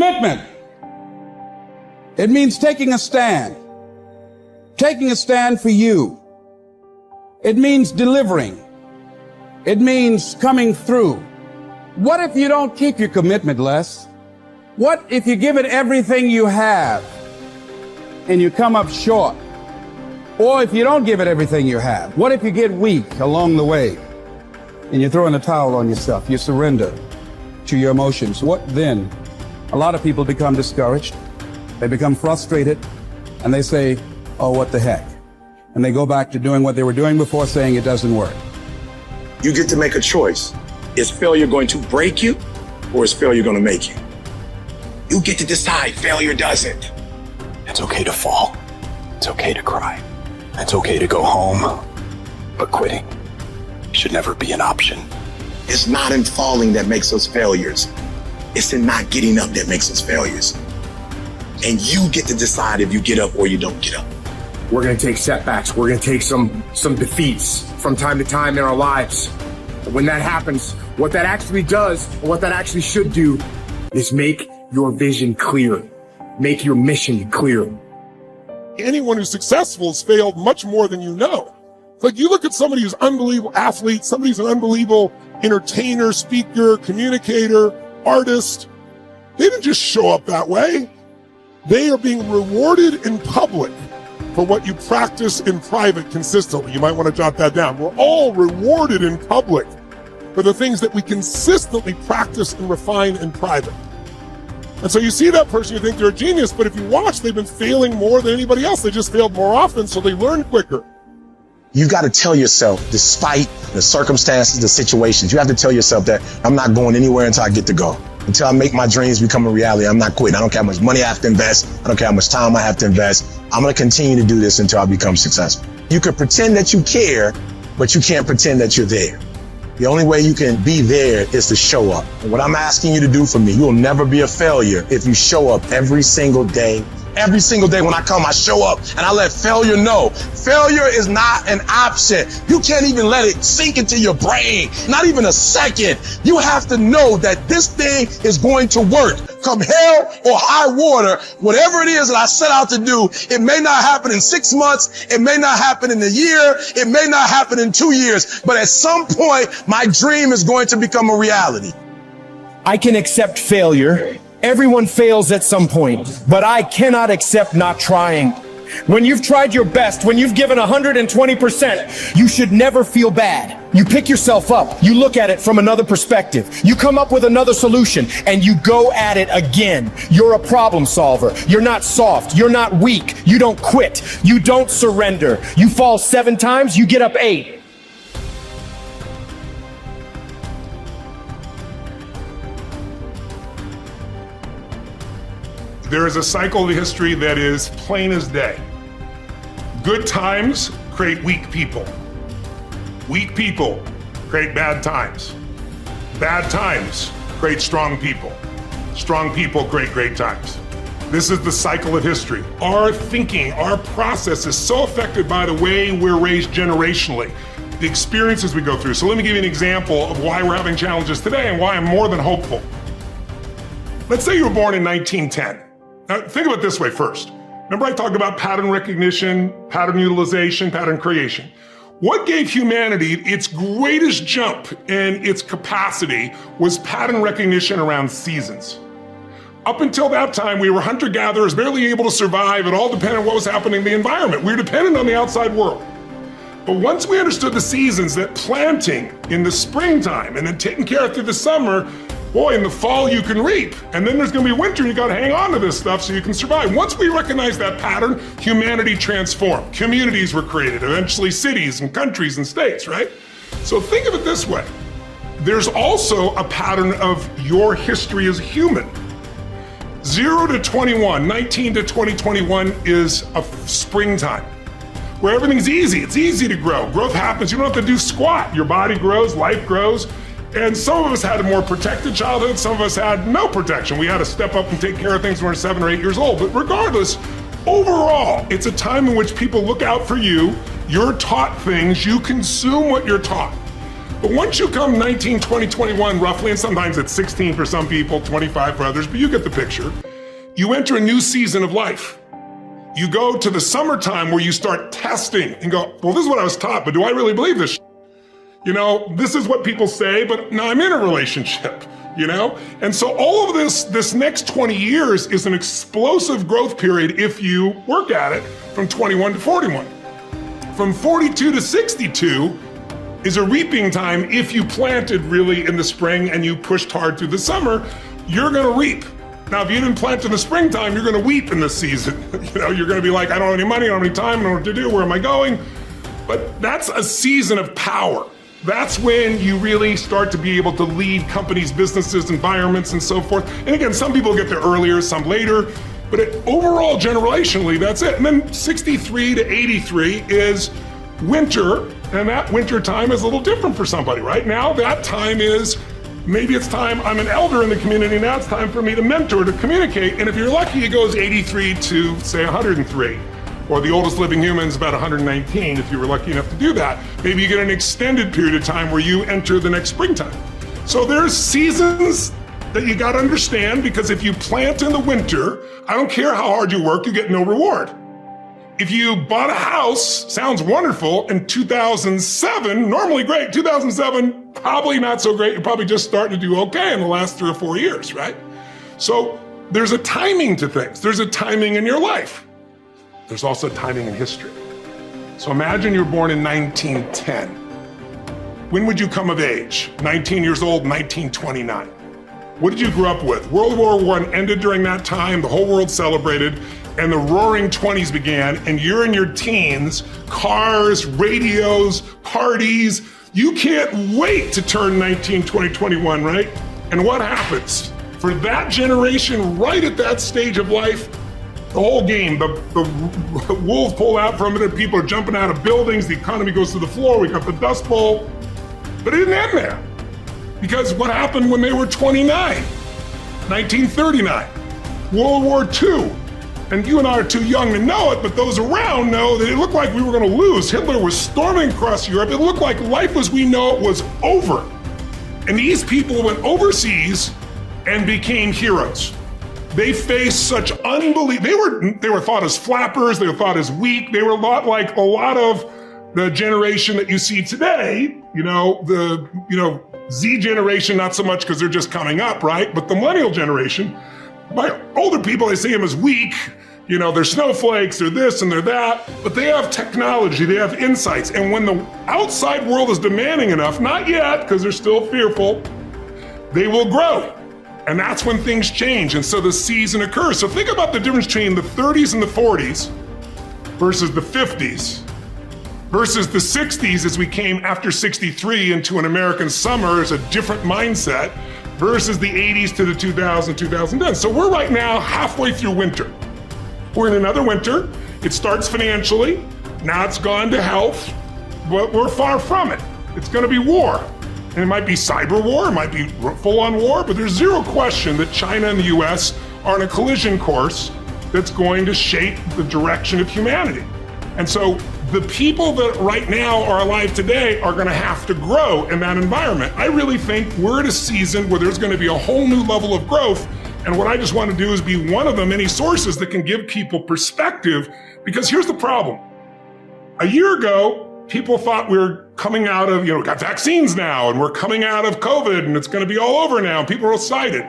Commitment. It means taking a stand. Taking a stand for you. It means delivering. It means coming through. What if you don't keep your commitment, Les? What if you give it everything you have and you come up short? Or if you don't give it everything you have, what if you get weak along the way and you throw in a towel on yourself, you surrender to your emotions? What then? A lot of people become discouraged, they become frustrated, and they say, oh, what the heck? And they go back to doing what they were doing before, saying it doesn't work. You get to make a choice. Is failure going to break you, or is failure going to make you? You get to decide. Failure doesn't. It's okay to fall. It's okay to cry. It's okay to go home. But quitting should never be an option. It's not in falling that makes us failures. It's in not getting up that makes us failures. And you get to decide if you get up or you don't get up. We're going to take setbacks. We're going to take some defeats from time to time in our lives. When that happens, what that actually does, or what that actually should do, is make your vision clear. Make your mission clear. Anyone who's successful has failed much more than you know. It's like you look at somebody who's an unbelievable athlete, somebody who's an unbelievable entertainer, speaker, communicator, artist. They didn't just show up that way. They are being rewarded in public for what you practice in private consistently. You might want to jot that down. We're all rewarded in public for the things that we consistently practice and refine in private. And so you see that person, you think they're a genius, but if you watch, they've been failing more than anybody else. They just failed more often, so they learn quicker. You got to tell yourself, despite the circumstances, the situations, you have to tell yourself that I'm not going anywhere until I get to go. Until I make my dreams become a reality, I'm not quitting. I don't care how much money I have to invest. I don't care how much time I have to invest. I'm going to continue to do this until I become successful. You can pretend that you care, but you can't pretend that you're there. The only way you can be there is to show up. And what I'm asking you to do for me, you'll never be a failure if you show up every single day. Every single day when I come, I show up and I let failure know. Failure is not an option. You can't even let it sink into your brain, not even a second. You have to know that this thing is going to work. Come hell or high water, whatever it is that I set out to do, it may not happen in 6 months, it may not happen in a year, it may not happen in 2 years, but at some point, my dream is going to become a reality. I can accept failure. Everyone fails at some point, but I cannot accept not trying. When you've tried your best, when you've given 120%, you should never feel bad. You pick yourself up, you look at it from another perspective, you come up with another solution, and you go at it again. You're a problem solver. You're not soft. You're not weak. You don't quit. You don't surrender. You fall 7 times, you get up 8. There is a cycle of history that is plain as day. Good times create weak people. Weak people create bad times. Bad times create strong people. Strong people create great times. This is the cycle of history. Our thinking, our process is so affected by the way we're raised generationally, the experiences we go through. So let me give you an example of why we're having challenges today and why I'm more than hopeful. Let's say you were born in 1910. Now, think of it this way first. Remember I talked about pattern recognition, pattern utilization, pattern creation. What gave humanity its greatest jump and its capacity was pattern recognition around seasons. Up until that time, we were hunter-gatherers, barely able to survive. It all depended on what was happening in the environment. We were dependent on the outside world. But once we understood the seasons, that planting in the springtime and then taking care of through the summer, boy, in the fall you can reap, and then there's gonna be winter, you gotta hang on to this stuff so you can survive. Once we recognized that pattern, humanity transformed. Communities were created, eventually cities and countries and states, right? So think of it this way. There's also a pattern of your history as a human. 0 to 21, 19 to 2021 is a springtime, where everything's easy. It's easy to grow. Growth happens, you don't have to do squat. Your body grows, life grows. And some of us had a more protected childhood, some of us had no protection. We had to step up and take care of things when we were 7 or 8 years old. But regardless, overall, it's a time in which people look out for you, you're taught things, you consume what you're taught. But once you come 19, 20, 21 roughly, and sometimes it's 16 for some people, 25 for others, but you get the picture, you enter a new season of life. You go to the summertime where you start testing and go, well, this is what I was taught, but do I really believe this? You know, this is what people say, but now I'm in a relationship, you know? And so all of this next 20 years is an explosive growth period if you work at it from 21 to 41. From 42 to 62 is a reaping time. If you planted really in the spring and you pushed hard through the summer, you're gonna reap. Now, if you didn't plant in the springtime, you're gonna weep in this season. You know, you're gonna be like, I don't have any money, I don't have any time, I don't know what to do, where am I going? But that's a season of power. That's when you really start to be able to lead companies, businesses, environments, and so forth. And again, some people get there earlier, some later, but overall, generationally, that's it. And then 63 to 83 is winter, and that winter time is a little different for somebody. Right now, that time is, maybe it's time, I'm an elder in the community, now it's time for me to mentor, to communicate. And if you're lucky, it goes 83 to, say, 103. Or the oldest living human is about 119, if you were lucky enough to do that. Maybe you get an extended period of time where you enter the next springtime. So there's seasons that you gotta understand, because if you plant in the winter, I don't care how hard you work, you get no reward. If you bought a house, sounds wonderful, in 2007, normally great, 2007, probably not so great, you're probably just starting to do okay in the last 3 or 4 years, right? So there's a timing to things. There's a timing in your life. There's also timing in history. So imagine you're born in 1910. When would you come of age? 19 years old, 1929. What did you grow up with? World War I ended during that time, the whole world celebrated, and the roaring 20s began, and you're in your teens, cars, radios, parties. You can't wait to turn 19, 20, 21, right? And what happens? For that generation, right at that stage of life, the whole game, the wolves pull out from it, and people are jumping out of buildings, the economy goes to the floor, we got the Dust Bowl. But it didn't end there. Because what happened when they were 29? 1939, World War II. And you and I are too young to know it, but those around know that it looked like we were gonna lose. Hitler was storming across Europe. It looked like life as we know it was over. And these people went overseas and became heroes. They faced such unbelievable, they were thought as flappers, they were thought as weak, they were a lot like a lot of the generation that you see today, the Z generation, not so much because they're just coming up, right? But the millennial generation, by older people, they see them as weak, they're snowflakes, they're this and they're that, but they have technology, they have insights. And when the outside world is demanding enough, not yet, because they're still fearful, they will grow. And that's when things change. And so the season occurs. So think about the difference between the 30s and the 40s versus the 50s versus the 60s as we came after 63 into an American summer as a different mindset versus the 80s to the 2000s, 2010. So we're right now halfway through winter. We're in another winter. It starts financially. Now it's gone to health, but we're far from it. It's going to be war. And it might be cyber war, it might be full-on war, but there's zero question that China and the US are on a collision course that's going to shape the direction of humanity. And so the people that right now are alive today are gonna have to grow in that environment. I really think we're at a season where there's gonna be a whole new level of growth. And what I just want to do is be one of the many sources that can give people perspective, because here's the problem. A year ago, people thought we were coming out of, we got vaccines now, and we're coming out of COVID, and it's going to be all over now, and people are excited.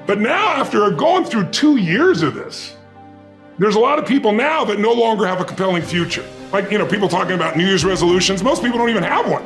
But now, after going through 2 years of this, there's a lot of people now that no longer have a compelling future. Like, people talking about New Year's resolutions, most people don't even have one.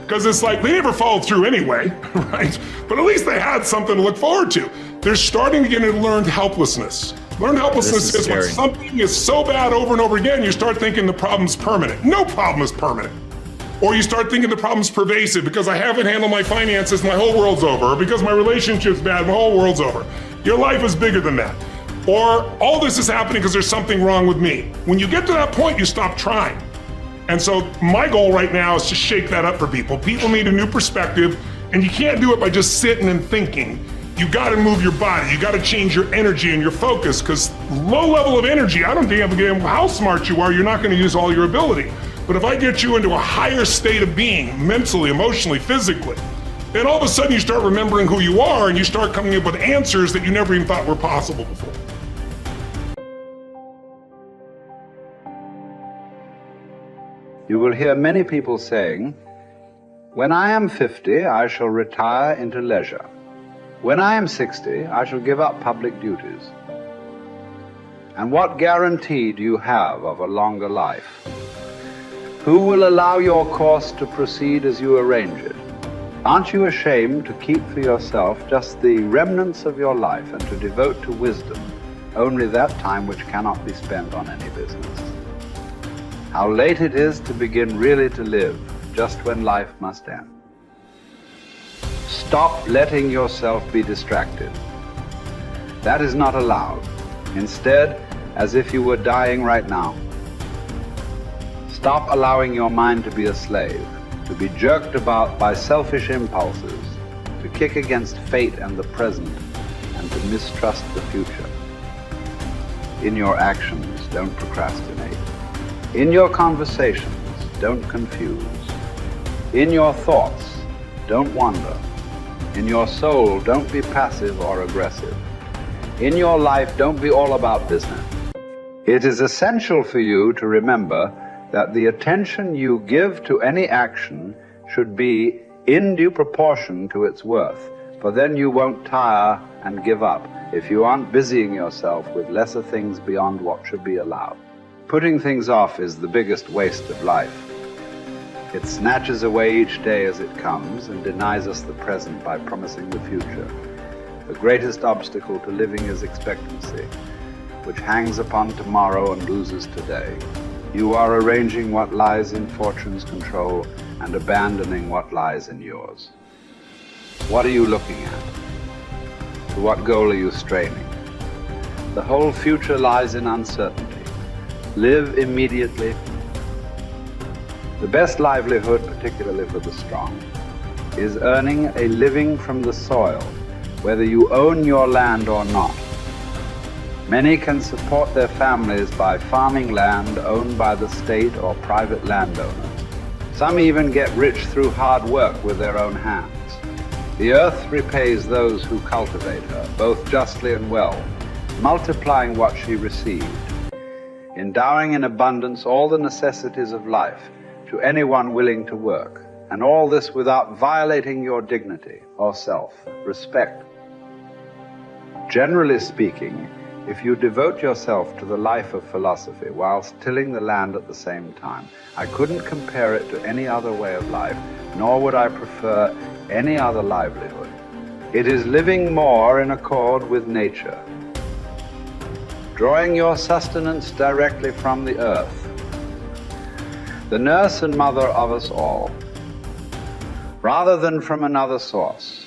Because it's like, they never followed through anyway, right? But at least they had something to look forward to. They're starting to get into learned helplessness. Learned helplessness is when something is so bad over and over again, you start thinking the problem's permanent. No problem is permanent. Or you start thinking the problem's pervasive because I haven't handled my finances, my whole world's over. Or because my relationship's bad, my whole world's over. Your life is bigger than that. Or all this is happening because there's something wrong with me. When you get to that point, you stop trying. And so my goal right now is to shake that up for people. People need a new perspective, and you can't do it by just sitting and thinking. You gotta move your body, you gotta change your energy and your focus, because low level of energy, I don't give a damn how smart you are, you're not gonna use all your ability. But if I get you into a higher state of being, mentally, emotionally, physically, then all of a sudden you start remembering who you are and you start coming up with answers that you never even thought were possible before. You will hear many people saying, "When I am 50, I shall retire into leisure. When I am 60, I shall give up public duties." And what guarantee do you have of a longer life? Who will allow your course to proceed as you arrange it? Aren't you ashamed to keep for yourself just the remnants of your life and to devote to wisdom only that time which cannot be spent on any business? How late it is to begin really to live, just when life must end. Stop letting yourself be distracted. That is not allowed. Instead, as if you were dying right now, stop allowing your mind to be a slave, to be jerked about by selfish impulses, to kick against fate and the present, and to mistrust the future. In your actions, don't procrastinate. In your conversations, don't confuse. In your thoughts, don't wander. In your soul, don't be passive or aggressive. In your life, don't be all about business. It is essential for you to remember that the attention you give to any action should be in due proportion to its worth, for then you won't tire and give up if you aren't busying yourself with lesser things beyond what should be allowed. Putting things off is the biggest waste of life. It snatches away each day as it comes and denies us the present by promising the future. The greatest obstacle to living is expectancy, which hangs upon tomorrow and loses today. You are arranging what lies in fortune's control and abandoning what lies in yours. What are you looking at? To what goal are you straining? The whole future lies in uncertainty. Live immediately. The best livelihood, particularly for the strong, is earning a living from the soil, whether you own your land or not. Many can support their families by farming land owned by the state or private landowners. Some even get rich through hard work with their own hands. The earth repays those who cultivate her, both justly and well, multiplying what she received, endowing in abundance all the necessities of life to anyone willing to work, and all this without violating your dignity or self-respect. Generally speaking, if you devote yourself to the life of philosophy whilst tilling the land at the same time, I couldn't compare it to any other way of life, nor would I prefer any other livelihood. It is living more in accord with nature, drawing your sustenance directly from the earth, the nurse and mother of us all, rather than from another source.